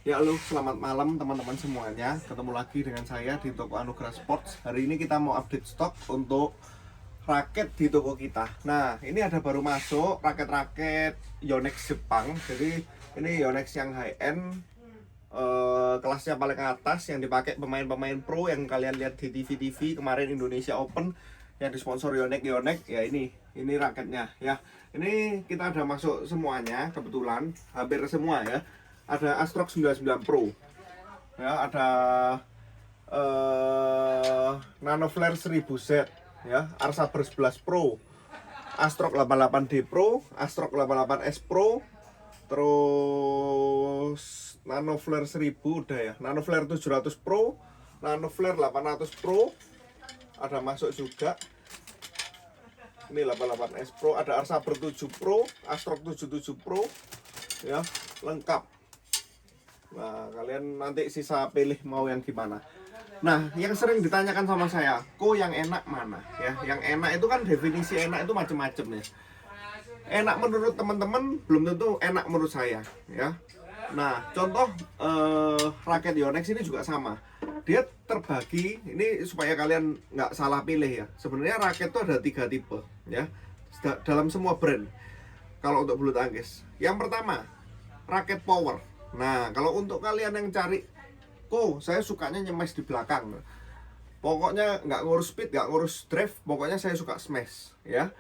Ya halo, selamat malam teman-teman semuanya. Ketemu lagi dengan saya di toko Anugerah Sports. Hari ini kita mau update stok untuk raket di toko kita. Nah, ini ada baru masuk raket-raket Yonex Jepang. Jadi ini Yonex yang high end, kelasnya paling atas, yang dipakai pemain-pemain pro yang kalian lihat di TV-TV kemarin Indonesia Open yang disponsor Yonex. Ya ini raketnya ya. Ini kita ada masuk semuanya, kebetulan hampir semua ya. Ada Astrox 99 Pro ya, ada Nanoflare 1000Z ya, Arsaber 11 Pro, Astrox 88D Pro, Astrox 88S Pro, terus Nanoflare 1000 udah ya, Nanoflare 700 Pro, Nanoflare 800 Pro ada masuk juga. Ini 88S Pro, ada Arsaber 7 Pro, Astrox 77 Pro ya, lengkap. Nah, kalian nanti sisa pilih mau yang gimana. Nah, yang sering ditanyakan sama saya, kok yang enak mana? Ya, yang enak itu kan definisi enak itu macam-macam ya. Enak menurut teman-teman belum tentu enak menurut saya, ya. Nah, contoh raket Yonex ini juga sama. Dia terbagi, ini supaya kalian nggak salah pilih ya. Sebenarnya raket itu ada 3 tipe, ya. Dalam semua brand. Kalau untuk bulu tangkis, yang pertama raket power. Nah, kalau untuk kalian yang cari, kok saya sukanya nyemes di belakang, pokoknya nggak ngurus speed, nggak ngurus drive, pokoknya saya suka smash ya.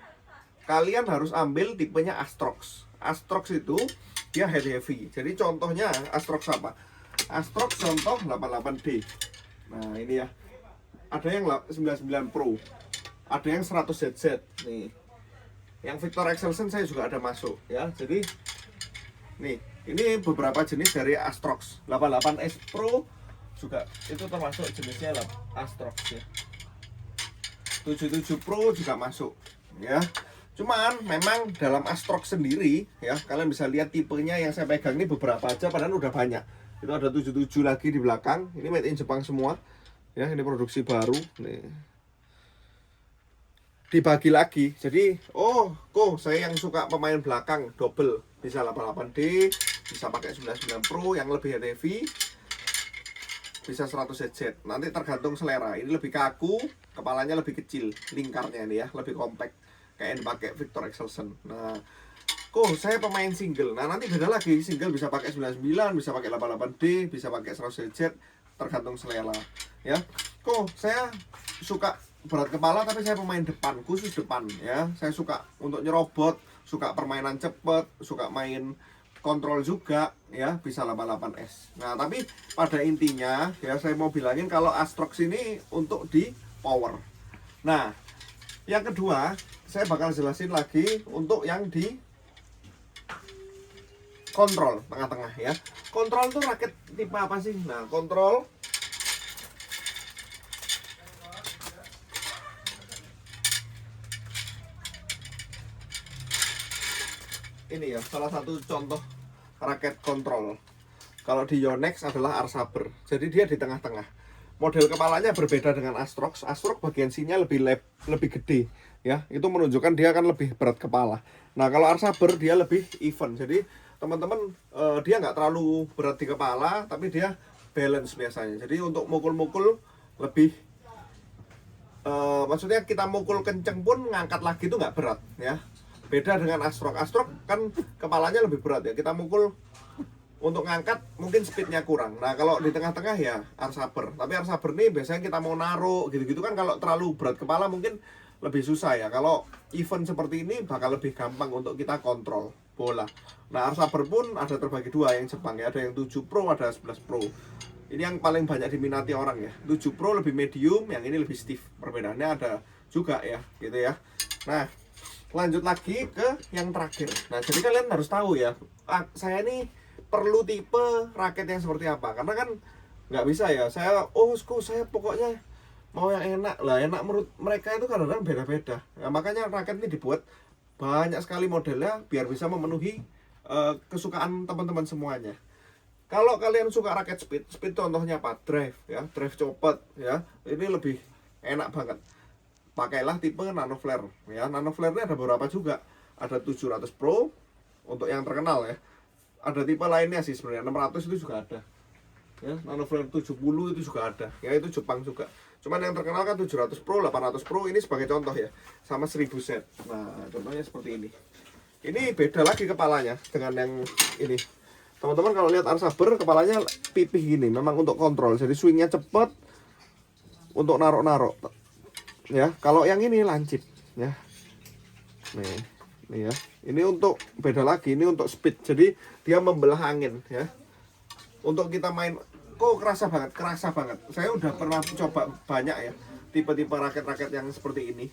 Kalian harus ambil tipenya Astrox. Astrox itu dia head heavy. Jadi contohnya Astrox apa? Astrox contoh 88D. Nah, ini ya. Ada yang 99 Pro. Ada yang 100ZZ nih. Yang Victor Excelsen saya juga ada masuk ya. Jadi nih, ini beberapa jenis dari Astrox. 88S Pro juga itu termasuk jenisnya Astrox ya. 77 Pro juga masuk ya. Cuman memang dalam Astrox sendiri ya, kalian bisa lihat tipenya yang saya pegang ini beberapa aja, padahal udah banyak. Itu ada 77 lagi di belakang. Ini made in Jepang semua. Ya, ini produksi baru nih. Dibagi lagi. Jadi, kok saya yang suka pemain belakang double, bisa 88D, bisa pakai 99 Pro yang lebih heavy, bisa 100ZZ. Nanti tergantung selera. Ini lebih kaku, kepalanya lebih kecil, lingkarnya ini ya, lebih compact kayak yang dipakai Victor Excelsen. Nah, kok saya pemain single. Nah, nanti beda lagi. Single bisa pakai 99, bisa pakai 88D, bisa pakai 100ZZ, tergantung selera ya. Kok saya suka berat kepala tapi saya pemain depan, khusus depan ya. Saya suka untuk nyerobot, suka permainan cepet, suka main kontrol juga ya, bisa 88S. Nah, tapi pada intinya ya saya mau bilangin kalau Astrox ini untuk di power. Nah, yang kedua saya bakal jelasin lagi untuk yang di kontrol tengah-tengah ya. Kontrol tuh raket tipe apa sih? Nah, kontrol ini ya, salah satu contoh raket kontrol. Kalau di Yonex adalah Arsaber. Jadi dia di tengah-tengah. Model kepalanya berbeda dengan Astrox. Astrox bagian sininya lebih gede ya. Itu menunjukkan dia akan lebih berat kepala. Nah, kalau Arsaber dia lebih even. Jadi teman-teman dia nggak terlalu berat di kepala, tapi dia balance biasanya. Jadi untuk mukul-mukul lebih maksudnya kita mukul kenceng pun ngangkat lagi itu nggak berat ya. Beda dengan Astrox. Astrox kan kepalanya lebih berat ya. Kita mukul untuk ngangkat mungkin speednya kurang. Nah, kalau di tengah-tengah ya Arsaber. Tapi Arsaber nih biasanya kita mau naruh gitu-gitu kan, kalau terlalu berat kepala mungkin lebih susah ya. Kalau event seperti ini bakal lebih gampang untuk kita kontrol bola. Nah, Arsaber pun ada terbagi dua, yang Jepang ya. Ada yang 7 Pro, ada 11 Pro. Ini yang paling banyak diminati orang ya. 7 Pro lebih medium, yang ini lebih stiff. Perbedaannya ada juga ya, gitu ya. Nah, lanjut lagi ke yang terakhir. Nah, jadi kalian harus tahu ya, saya ini perlu tipe raket yang seperti apa. Karena kan nggak bisa ya, saya pokoknya mau yang enak lah. Enak menurut mereka itu kadang-kadang beda-beda. Nah, makanya raket ini dibuat banyak sekali modelnya biar bisa memenuhi kesukaan teman-teman semuanya. Kalau kalian suka raket speed contohnya apa? Drive ya, drive cepet ya. Ini lebih enak banget. Pakailah tipe Nanoflare ya. Nanoflare ini ada beberapa juga. Ada 700 Pro untuk yang terkenal ya. Ada tipe lainnya sih sebenarnya, 600 itu juga ada. ya. Nano flare 70 itu juga ada ya, itu Jepang juga. Cuman yang terkenal kan 700 Pro, 800 Pro ini sebagai contoh ya, sama 1000Z. Nah contohnya seperti ini. Ini beda lagi kepalanya dengan yang ini. Teman-teman kalau lihat Arsaber kepalanya pipih gini, memang untuk kontrol, jadi swingnya cepet untuk narok-narok ya. Kalau yang ini lancip ya, nih ya, ini untuk beda lagi, ini untuk speed, jadi dia membelah angin ya. Untuk kita main kok kerasa banget. Saya udah pernah coba banyak ya tipe-tipe raket-raket yang seperti ini.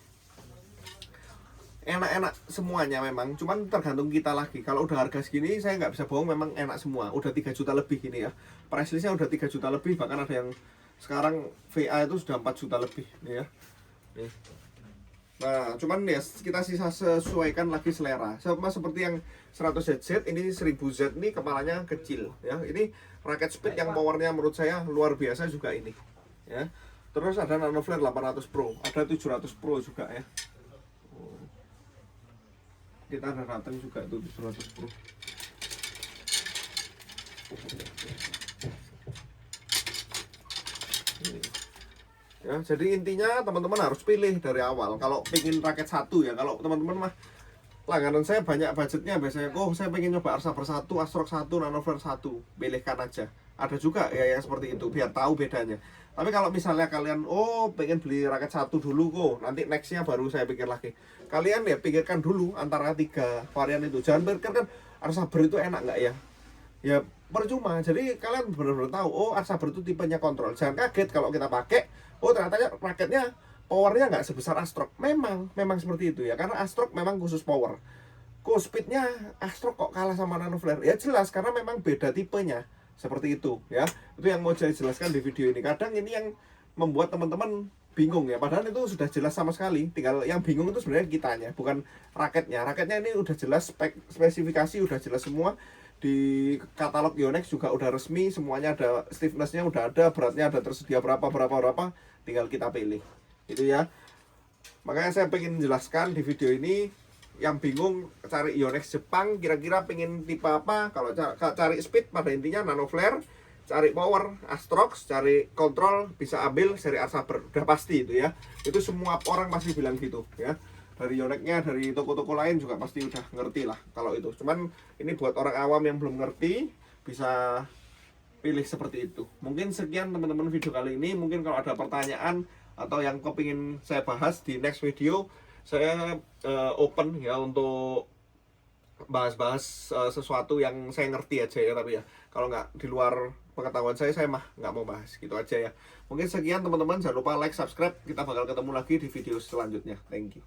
Enak-enak semuanya memang, cuman tergantung kita lagi. Kalau udah harga segini saya nggak bisa bohong, memang enak semua. Udah 3 juta lebih ini ya, price listnya udah 3 juta lebih, bahkan ada yang sekarang VA itu sudah 4 juta lebih nih ya. Nih. Nah cuman ya kita sisa sesuaikan lagi selera, sama seperti yang 100ZZ, ini 1000Z ini kepalanya kecil ya. Ini raket speed yang powernya menurut saya luar biasa juga ini ya. Terus ada Nano Flare 800 Pro, ada 700 Pro juga ya. Kita ada datang juga tuh 700 Pro. Ya, jadi intinya teman-teman harus pilih dari awal. Kalau pengen raket satu ya, kalau teman-teman mah langganan saya banyak budgetnya, biasanya saya pengen nyoba Arsaber 1, Astrox 1, Nano Flare 1, pilihkan aja. Ada juga ya yang seperti itu biar tahu bedanya. Tapi kalau misalnya kalian pengen beli raket satu dulu nanti nextnya baru saya pikir lagi. Kalian ya pikirkan dulu antara 3 varian itu. Jangan pikirkan Arsaber itu enak nggak ya? Ya percuma. Jadi kalian benar-benar tahu Arsaber itu tipenya kontrol. Jangan kaget kalau kita pakai ternyata raketnya powernya nggak sebesar Astrox. Memang seperti itu ya, karena Astrox memang khusus power. Speednya Astrox kok kalah sama Nano Flare? Ya jelas, karena memang beda tipenya. Seperti itu ya. Itu yang mau saya jelaskan di video ini. Kadang ini yang membuat teman-teman bingung ya, padahal itu sudah jelas sama sekali. Tinggal yang bingung itu sebenarnya kitanya, bukan raketnya. Raketnya ini udah jelas, spesifikasi udah jelas semua. Di katalog Yonex juga udah resmi, semuanya ada, stiffnessnya udah ada, beratnya ada tersedia berapa, tinggal kita pilih itu ya. Makanya saya pengen jelaskan di video ini, yang bingung cari Yonex Jepang kira-kira pengen tipe apa. Kalau cari speed pada intinya Nano Flare, cari power Astrox, cari kontrol bisa ambil seri Arsaber, udah pasti itu ya. Itu semua orang pasti bilang gitu ya. Dari Yonexnya, dari toko-toko lain juga pasti udah ngerti lah kalau itu. Cuman ini buat orang awam yang belum ngerti, bisa pilih seperti itu. Mungkin sekian teman-teman video kali ini. Mungkin kalau ada pertanyaan atau yang kepingin saya bahas di next video, saya open ya untuk bahas-bahas sesuatu yang saya ngerti aja ya. Tapi ya kalau nggak di luar pengetahuan saya mah nggak mau bahas, gitu aja ya. Mungkin sekian teman-teman, jangan lupa like, subscribe. Kita bakal ketemu lagi di video selanjutnya. Thank you.